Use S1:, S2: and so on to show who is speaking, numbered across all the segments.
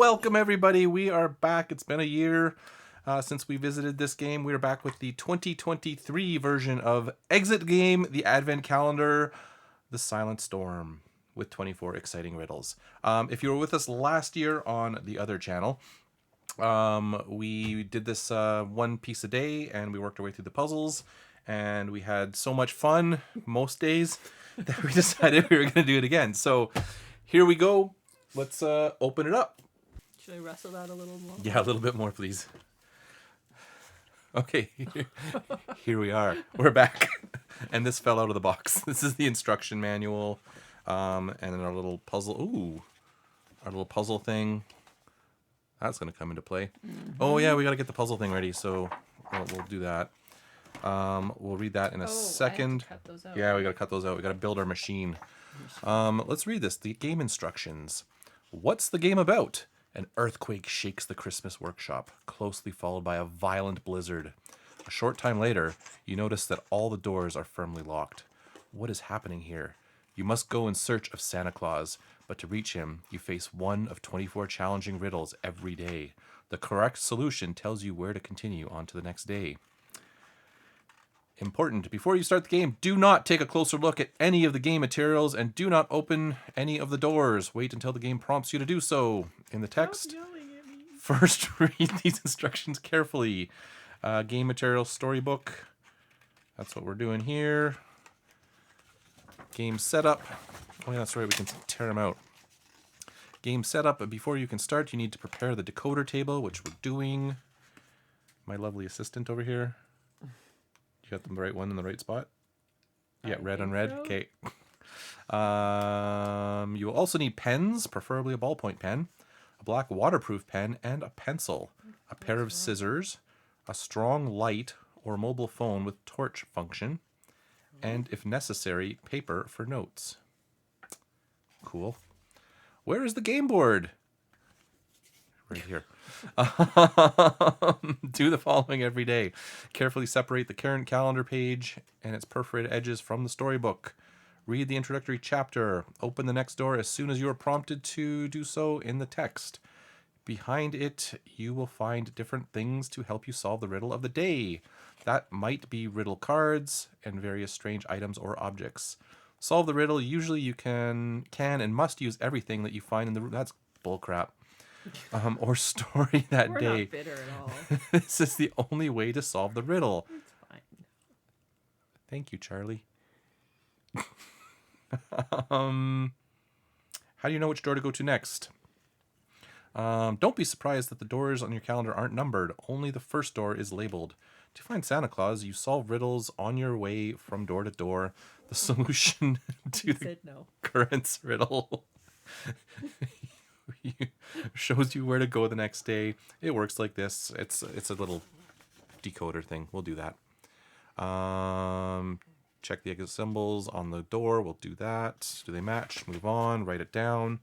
S1: Welcome everybody, we are back. It's been a year since we visited this game. We are back with the 2023 version of Exit Game, the Advent Calendar, The Silent Storm, with 24 exciting riddles. If you were with us last year on the other channel, we did this one piece a day and we worked our way through the puzzles, and we had so much fun most days that we decided we were going to do it again. So here we go. Let's open it up.
S2: Should I wrestle that a little more?
S1: Yeah, a little bit more, please. Okay, here we are. We're back. And this fell out of the box. This is the instruction manual. And then our little puzzle. Ooh, our little puzzle thing. That's going to come into play. Mm-hmm. Oh, yeah, we got to get the puzzle thing ready. So we'll do that. We'll read that in a second.
S2: I have to cut those out.
S1: Yeah, we got to cut those out. We got to build our machine. Let's read this. The game instructions. What's the game about? An earthquake shakes the Christmas workshop, closely followed by a violent blizzard. A short time later, you notice that all the doors are firmly locked. What is happening here? You must go in search of Santa Claus, but to reach him, you face one of 24 challenging riddles every day. The correct solution tells you where to continue on to the next day. Important, before you start the game, do not take a closer look at any of the game materials and do not open any of the doors. Wait until the game prompts you to do so. In the text, first read these instructions carefully. Game material storybook. That's what we're doing here. Game setup. Oh yeah, that's right, we can tear them out. Game setup, but before you can start, you need to prepare the decoder table, which we're doing. My lovely assistant over here. You got the right one in the right spot? Yeah, red on red. Okay. You will also need pens, preferably a ballpoint pen, a black waterproof pen, and a pencil, a pair of scissors, a strong light or mobile phone with torch function, and, if necessary, paper for notes. Cool. Where is the game board? Right here. Do the following every day. Carefully separate the current calendar page and its perforated edges from the storybook. Read the introductory chapter. Open the next door as soon as you are prompted to do so in the text. Behind it, you will find different things to help you solve the riddle of the day. That might be riddle cards and various strange items or objects. Solve the riddle. Usually you can and must use everything that you find in the room. That's bullcrap. Or story that
S2: We're
S1: day.
S2: We're not bitter at all.
S1: This is the only way to solve the riddle.
S2: It's fine.
S1: Thank you, Charlie. How do you know which door to go to next? Don't be surprised that the doors on your calendar aren't numbered. Only the first door is labeled. To find Santa Claus, you solve riddles on your way from door to door. The solution to the current riddle shows you where to go the next day. It works like this. It's a little decoder thing. We'll do that. Check the exit symbols on the door. We'll do that. Do they match? Move on. Write it down.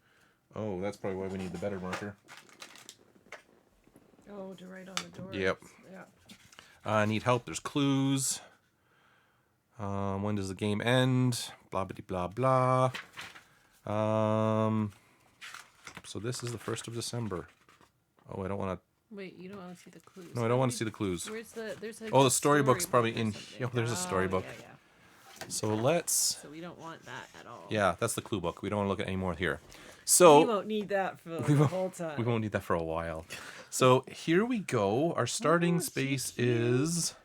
S1: Oh, that's probably why we need the better marker.
S2: Oh, to write on the door.
S1: Yep.
S2: Yeah.
S1: Need help. There's clues. When does the game end? Blah, blah, blah, blah. So this is the 1st of December. Oh, I don't want to...
S2: Wait, you don't want to see the clues.
S1: No, I don't want to see the clues.
S2: Where's there's a...
S1: Oh, the storybook's probably in... Oh, there's a storybook.
S2: Yeah.
S1: So let's...
S2: So we don't want that at all.
S1: Yeah, that's the clue book. We don't want to look at any more here. So...
S2: We won't need that for the whole time.
S1: We won't need that for a while. So here we go. Our starting space is...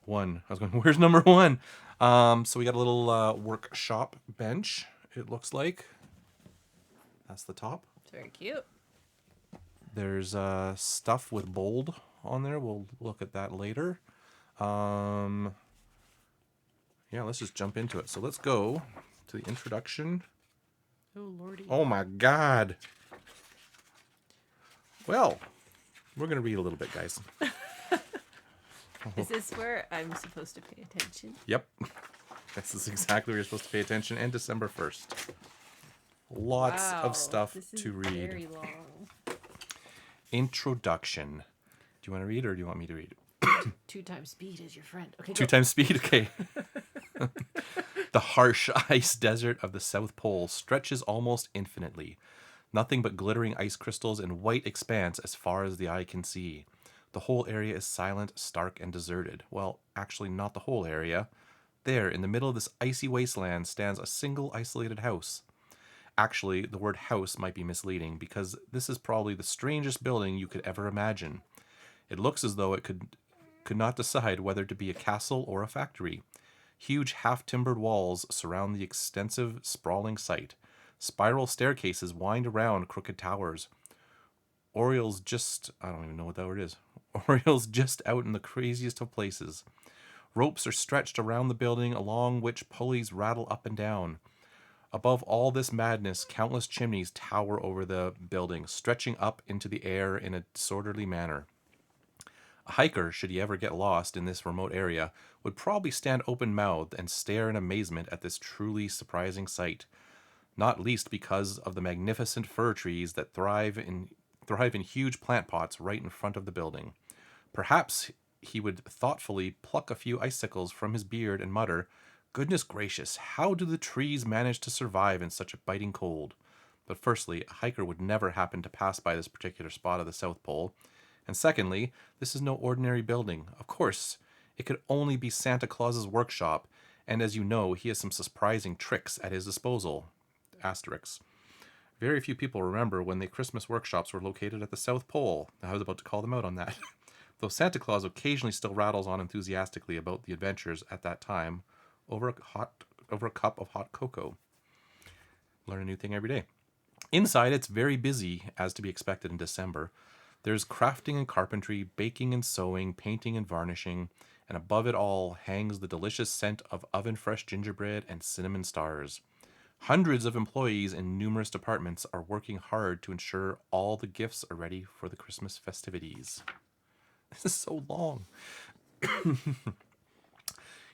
S1: 1. I was going, where's number 1? So we got a little workshop bench, it looks like. That's the top.
S2: It's very cute.
S1: There's stuff with bold on there. We'll look at that later. Yeah, let's just jump into it. So let's go to the introduction.
S2: Oh, lordy.
S1: Oh, my God. Well, we're going to read a little bit, guys.
S2: Is this where I'm supposed to pay attention?
S1: Yep. This is exactly where you're supposed to pay attention. And December 1st. Lots of stuff to read.
S2: Very long.
S1: Introduction. Do you want to read or do you want me to read?
S2: 2 times speed is your friend. Okay.
S1: 2 times speed? Okay. The harsh ice desert of the South Pole stretches almost infinitely. Nothing but glittering ice crystals and white expanse as far as the eye can see. The whole area is silent, stark, and deserted. Well, actually, not the whole area. There, in the middle of this icy wasteland, stands a single isolated house. Actually, the word house might be misleading because this is probably the strangest building you could ever imagine. It looks as though it could not decide whether to be a castle or a factory. Huge half-timbered walls surround the extensive, sprawling site. Spiral staircases wind around crooked towers. I don't even know what that word is. Orioles just out in the craziest of places. Ropes are stretched around the building along which pulleys rattle up and down. Above all this madness, countless chimneys tower over the building, stretching up into the air in a disorderly manner. A hiker, should he ever get lost in this remote area, would probably stand open-mouthed and stare in amazement at this truly surprising sight, not least because of the magnificent fir trees that thrive in huge plant pots right in front of the building. Perhaps he would thoughtfully pluck a few icicles from his beard and mutter, "Goodness gracious, how do the trees manage to survive in such a biting cold?" But firstly, a hiker would never happen to pass by this particular spot of the South Pole. And secondly, this is no ordinary building. Of course, it could only be Santa Claus's workshop, and as you know, he has some surprising tricks at his disposal. Asterix. Very few people remember when the Christmas workshops were located at the South Pole. I was about to call them out on that. Though Santa Claus occasionally still rattles on enthusiastically about the adventures at that time over a cup of hot cocoa. Learn a new thing every day. Inside, it's very busy, as to be expected in December. There's crafting and carpentry, baking and sewing, painting and varnishing, and above it all hangs the delicious scent of oven-fresh gingerbread and cinnamon stars. Hundreds of employees in numerous departments are working hard to ensure all the gifts are ready for the Christmas festivities. This is so long.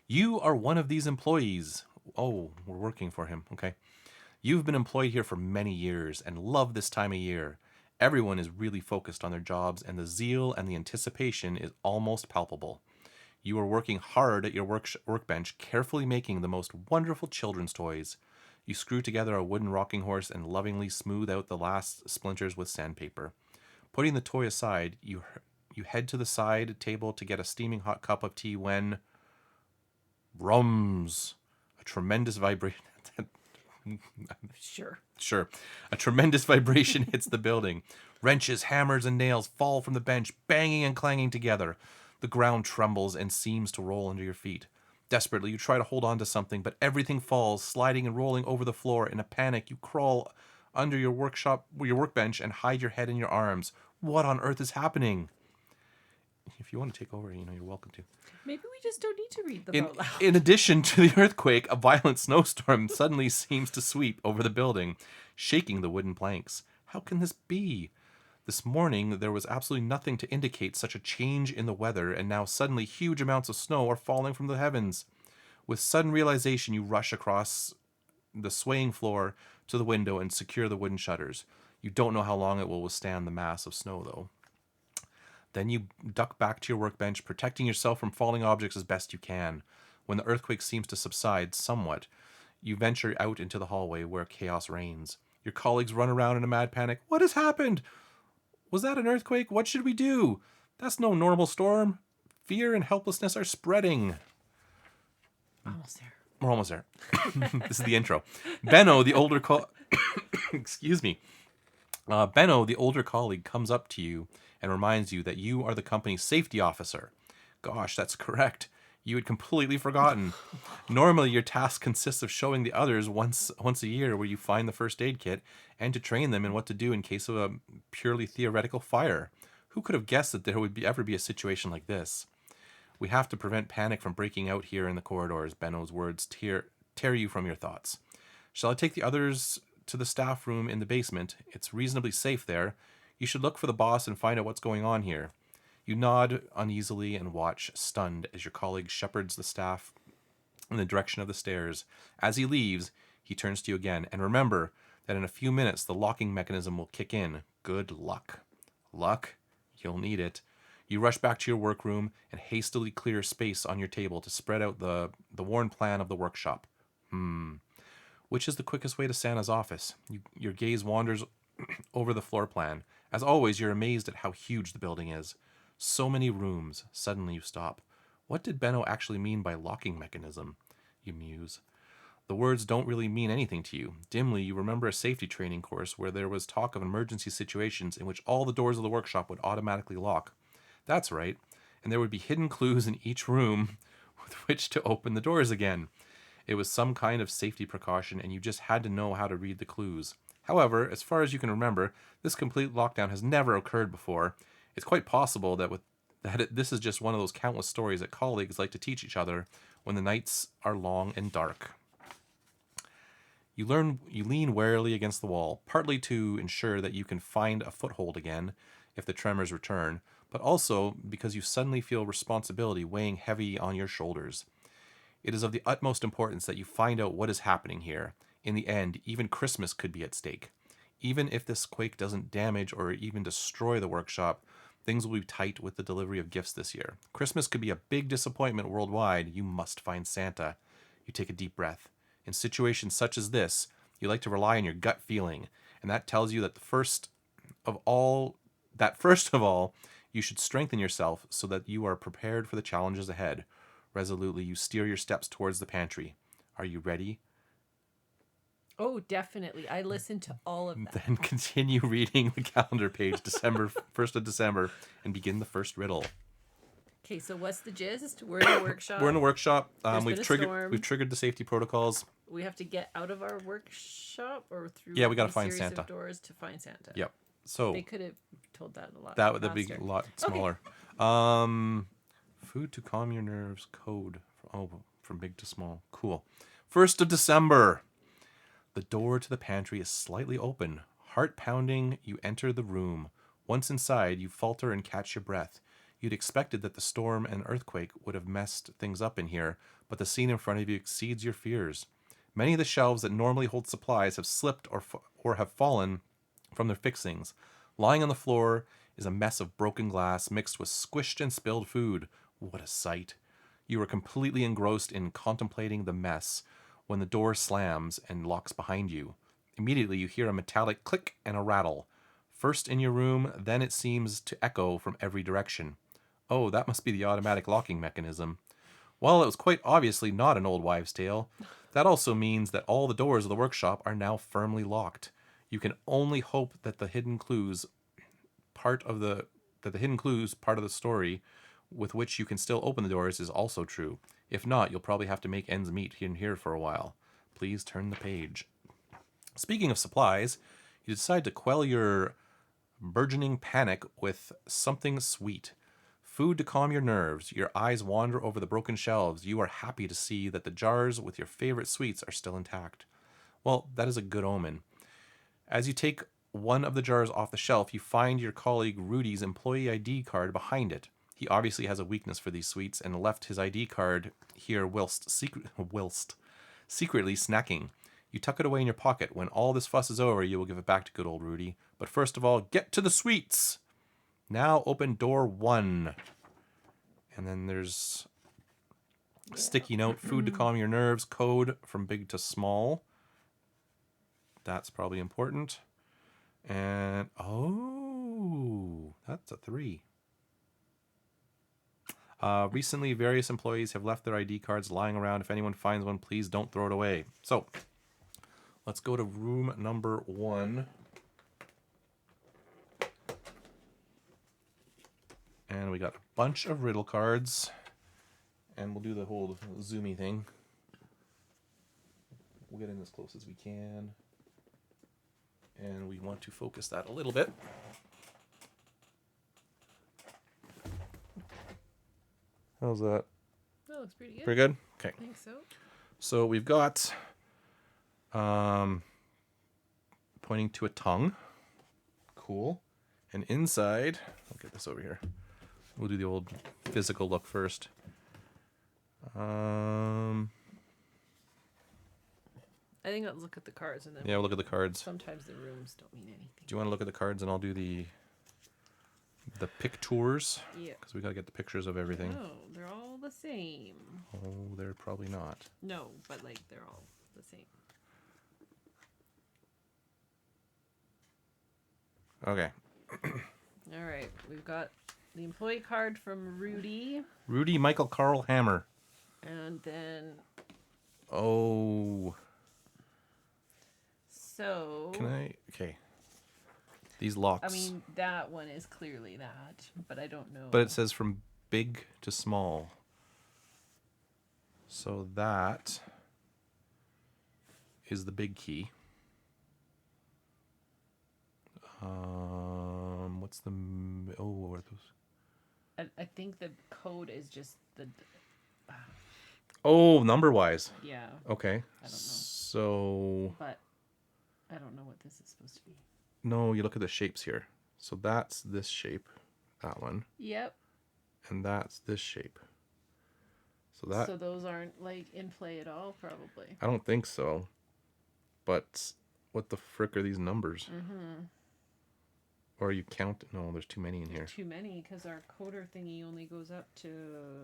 S1: You are one of these employees. Oh, we're working for him. Okay. You've been employed here for many years and love this time of year. Everyone is really focused on their jobs, and the zeal and the anticipation is almost palpable. You are working hard at your workbench, carefully making the most wonderful children's toys. You screw together a wooden rocking horse and lovingly smooth out the last splinters with sandpaper. Putting the toy aside, you head to the side table to get a steaming hot cup of tea when... Rums! A tremendous vibration... Sure. A tremendous vibration hits the building. Wrenches, hammers, and nails fall from the bench, banging and clanging together. The ground trembles and seems to roll under your feet. Desperately, you try to hold on to something, but everything falls, sliding and rolling over the floor. In a panic, you crawl under your workbench, and hide your head in your arms. What on earth is happening? If you want to take over, you're welcome to.
S2: Maybe we just don't need to read them out loud.
S1: In addition to the earthquake, a violent snowstorm suddenly seems to sweep over the building, shaking the wooden planks. How can this be? This morning, there was absolutely nothing to indicate such a change in the weather, and now suddenly huge amounts of snow are falling from the heavens. With sudden realization, you rush across the swaying floor to the window and secure the wooden shutters. You don't know how long it will withstand the mass of snow, though. Then you duck back to your workbench, protecting yourself from falling objects as best you can. When the earthquake seems to subside somewhat, you venture out into the hallway where chaos reigns. Your colleagues run around in a mad panic. What has happened? Was that an earthquake? What should we do? That's no normal storm. Fear and helplessness are spreading.
S2: Almost there.
S1: We're almost there. This is the intro. Benno, the older Benno, the older colleague, comes up to you and reminds you that you are the company's safety officer. Gosh, that's correct. You had completely forgotten. Normally, your task consists of showing the others once a year where you find the first aid kit and to train them in what to do in case of a purely theoretical fire. Who could have guessed that there would ever be a situation like this? We have to prevent panic from breaking out here in the corridors. Benno's words tear you from your thoughts. Shall I take the others to the staff room in the basement? It's reasonably safe there. You should look for the boss and find out what's going on here. You nod uneasily and watch, stunned, as your colleague shepherds the staff in the direction of the stairs. As he leaves, he turns to you again. And remember that in a few minutes, the locking mechanism will kick in. Good luck. Luck? You'll need it. You rush back to your workroom and hastily clear space on your table to spread out the worn plan of the workshop. Which is the quickest way to Santa's office? Your gaze wanders over the floor plan. As always, you're amazed at how huge the building is. So many rooms. Suddenly you stop. What did Benno actually mean by locking mechanism? You muse. The words don't really mean anything to you. Dimly, you remember a safety training course where there was talk of emergency situations in which all the doors of the workshop would automatically lock. That's right, and there would be hidden clues in each room with which to open the doors again. It was some kind of safety precaution, and you just had to know how to read the clues. However, as far as you can remember, this complete lockdown has never occurred before. It's quite possible this is just one of those countless stories that colleagues like to teach each other when the nights are long and dark. You lean warily against the wall, partly to ensure that you can find a foothold again if the tremors return, but also because you suddenly feel responsibility weighing heavy on your shoulders. It is of the utmost importance that you find out what is happening here. In the end, even Christmas could be at stake. Even if this quake doesn't damage or even destroy the workshop, things will be tight with the delivery of gifts this year. Christmas could be a big disappointment worldwide. You must find Santa. You take a deep breath. In situations such as this, you like to rely on your gut feeling, and that tells you that first of all, you should strengthen yourself so that you are prepared for the challenges ahead. Resolutely, you steer your steps towards the pantry. Are you ready?
S2: Oh, definitely. I listened to all of that.
S1: Then continue reading the calendar page, December 1st of December, and begin the first riddle.
S2: Okay, so what's the gist? We're in the workshop.
S1: We're in the workshop.
S2: There's
S1: We've
S2: been a
S1: triggered
S2: storm.
S1: we've triggered the safety protocols.
S2: We have to get out of our workshop or through
S1: Yeah, we gotta
S2: a
S1: find
S2: series
S1: Santa.
S2: of doors to find Santa.
S1: Yep. So
S2: They could have told that a lot
S1: that would be
S2: faster.
S1: a lot smaller. Food to calm your nerves. Code. From big to small. Cool. 1st of December. The door to the pantry is slightly open. Heart pounding, you enter the room. Once inside, you falter and catch your breath. You'd expected that the storm and earthquake would have messed things up in here, but the scene in front of you exceeds your fears. Many of the shelves that normally hold supplies have slipped or have fallen from their fixings. Lying on the floor is a mess of broken glass mixed with squished and spilled food. What a sight. You are completely engrossed in contemplating the mess when the door slams and locks behind you. Immediately you hear a metallic click and a rattle. First in your room, then it seems to echo from every direction. Oh, that must be the automatic locking mechanism. While it was quite obviously not an old wives' tale, that also means that all the doors of the workshop are now firmly locked. You can only hope that the hidden clues part of the story with which you can still open the doors is also true. If not, you'll probably have to make ends meet in here for a while. Please turn the page. Speaking of supplies, you decide to quell your burgeoning panic with something sweet. Food to calm your nerves. Your eyes wander over the broken shelves. You are happy to see that the jars with your favorite sweets are still intact. Well, that is a good omen. As you take one of the jars off the shelf, you find your colleague Rudy's employee ID card behind it. He obviously has a weakness for these sweets and left his ID card here whilst secretly snacking. You tuck it away in your pocket. When all this fuss is over, you will give it back to good old Rudy. But first of all, get to the sweets! Now open door 1. And then there's a sticky note, food to calm your nerves, code from big to small. That's probably important. And, that's a 3. Recently, various employees have left their ID cards lying around. If anyone finds one, please don't throw it away. So, let's go to room number 1. And we got a bunch of riddle cards. And we'll do the whole zoomy thing. We'll get in as close as we can. And we want to focus that a little bit. How's that?
S2: That looks pretty good.
S1: Pretty good? Okay.
S2: I think so.
S1: So we've got pointing to a tongue. Cool. And inside, I'll get this over here. We'll do the old physical look first.
S2: I think I'll look at the cards and then
S1: Yeah, we'll look at the cards.
S2: sometimes the rooms don't mean anything.
S1: Do you want to look at the cards and I'll do the pictures?
S2: Yeah.
S1: Because we got to get the pictures of everything.
S2: No, they're all the same.
S1: Oh, they're probably not.
S2: No, but like they're all the same.
S1: Okay.
S2: All right, we've got the employee card from Rudy,
S1: Rudy Michael Carl Hammer.
S2: and then
S1: Oh.
S2: so.
S1: Can I? Okay. These locks.
S2: I mean, that one is clearly that, but I don't know.
S1: But it says from big to small. So that is the big key. What's the... Oh, what are those?
S2: I think the code is just the.
S1: Oh, number-wise.
S2: Yeah.
S1: Okay.
S2: I don't know.
S1: So...
S2: But I don't know what this is supposed to be.
S1: No, you look at the shapes here. So that's this shape. That one.
S2: Yep.
S1: And that's this shape. So that...
S2: So those aren't, like, in play at all, probably.
S1: I don't think so. But what the frick are these numbers?
S2: Mm-hmm.
S1: Or you count... No, there's too many in here.
S2: Too many, because our coder thingy only goes up to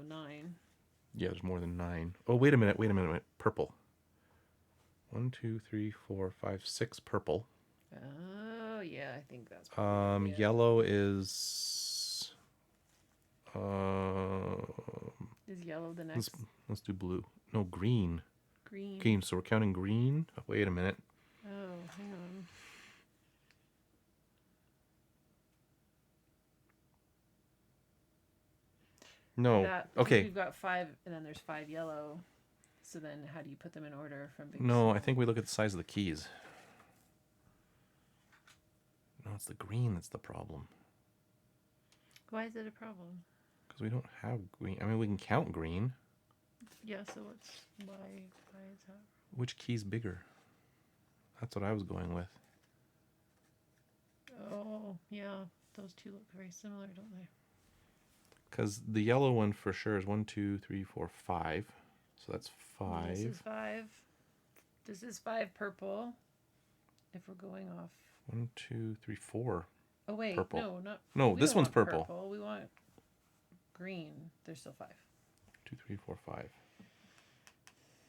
S2: 9.
S1: Yeah, there's more than 9. Oh, wait a minute. Purple. 1, 2, 3, 4, 5, 6 purple.
S2: Oh, yeah, I think that's probably it.
S1: Yellow is...
S2: Is yellow the next?
S1: Let's do blue. No, green.
S2: Green.
S1: Green, so we're counting green. Oh, wait a minute.
S2: Oh, hang on.
S1: No. Okay.
S2: We've got 5, and then there's 5 yellow. So then how do you put them in order from big to
S1: No,
S2: small?
S1: I think we look at the size of the keys. No, it's the green that's the problem.
S2: Why is it a problem?
S1: Because we don't have green. I mean, we can count green.
S2: Yeah, so why is that?
S1: Which key's bigger? That's what I was going with.
S2: Oh, yeah. Those two look very similar, don't they?
S1: Because the yellow one for sure is 1, 2, 3, 4, 5. So that's 5.
S2: This is 5. This is 5 purple. If we're going off.
S1: 1, 2, 3, 4.
S2: Oh wait,
S1: Purple.
S2: no, not.
S1: No,
S2: we
S1: this
S2: don't
S1: one's
S2: want
S1: purple.
S2: We want green. There's still 5.
S1: 2, 3, 4, 5.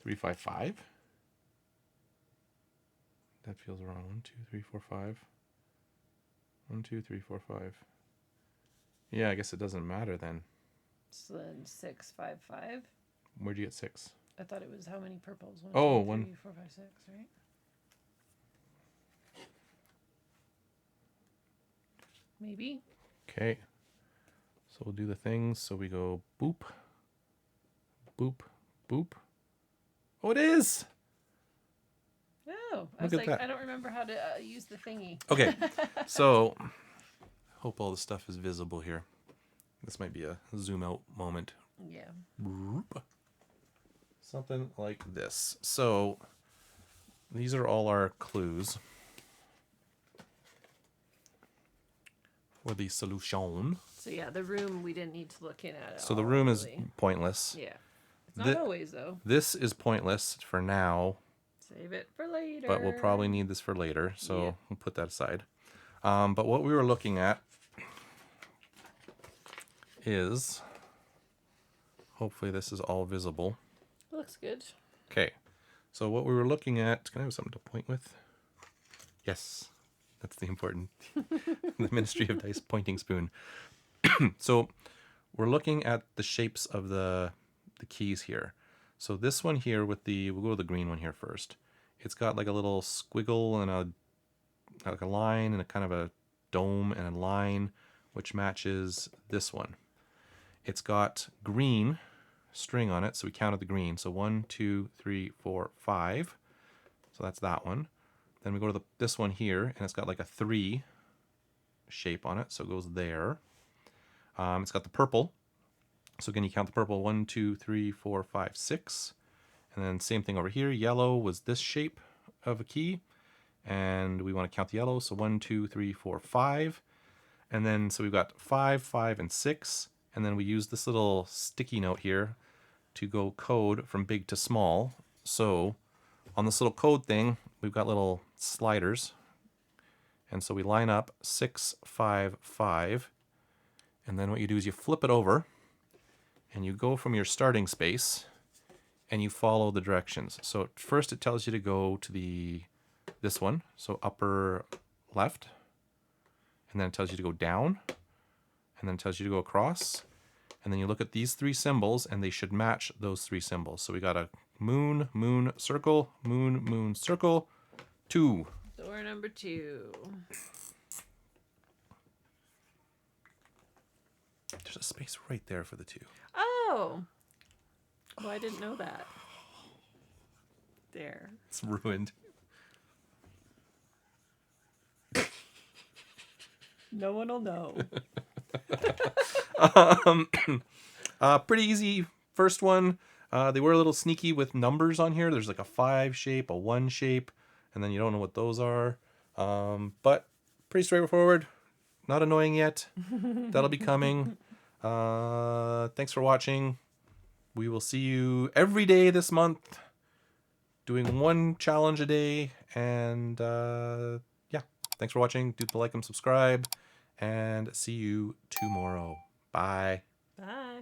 S1: 3, 5, 5? That feels wrong. 1, 2, 3, 4, 5. 1, 2, 3, 4, 5. Yeah, I guess it doesn't matter then.
S2: So then 6, 5, 5.
S1: Where'd you get 6?
S2: I thought it was how many purples? 1,
S1: Oh,
S2: 2, 3,
S1: 1.
S2: 4, 5, 6, right? Maybe.
S1: Okay. So we'll do the things. So we go boop, boop, boop. Oh, it is!
S2: Oh, I
S1: Look
S2: was
S1: at
S2: like,
S1: that.
S2: I don't remember how to use the thingy.
S1: Okay, so hope all the stuff is visible here. This might be a zoom out moment.
S2: Yeah.
S1: Something like this. So these are all our clues for the solution.
S2: So yeah, the room we didn't need to look in at.
S1: So the room is pointless.
S2: Yeah. It's not always though.
S1: This is pointless for now.
S2: Save it for later.
S1: But we'll probably need this for later, so
S2: Yeah.
S1: we'll put that aside. But what we were looking at is, hopefully this is all visible.
S2: Looks good.
S1: Okay, so what we were looking at, can I have something to point with? Yes, that's the important, the Ministry of Dice pointing spoon. So we're looking at the shapes of the keys here. So this one here with we'll go with the green one here first. It's got like a little squiggle and like a line and a kind of a dome and a line, which matches this one. It's got green string on it, so we counted the green. So 1, 2, 3, 4, 5. So that's that one. Then we go to this one here, and it's got like a 3 shape on it, so it goes there. It's got the purple. So again, you count the purple, 1, 2, 3, 4, 5, 6. And then same thing over here. Yellow was this shape of a key. And we want to count the yellow. So 1, 2, 3, 4, 5. And then, so we've got 5, 5, and 6. And then we use this little sticky note here to go code from big to small. So on this little code thing, we've got little sliders. And so we line up 6, 5, 5. And then what you do is you flip it over. And you go from your starting space and you follow the directions. So first it tells you to go to this one, so upper left. and then it tells you to go down, and then it tells you to go across, and then you look at these 3 symbols, and they should match those 3 symbols. So we got a moon, moon, circle, moon, moon, circle, 2.
S2: Door number 2.
S1: There's a space right there for the 2.
S2: Oh. Well, I didn't know that. There.
S1: It's ruined.
S2: No one will know.
S1: Pretty easy first one. They were a little sneaky with numbers on here. There's like a 5 shape, a 1 shape, and then you don't know what those are. But pretty straightforward. Not annoying yet. That'll be coming. Thanks for watching. We will see you every day this month, doing 1 challenge a day. And yeah, thanks for watching. Do the like and subscribe, and see you tomorrow. Bye.
S2: Bye.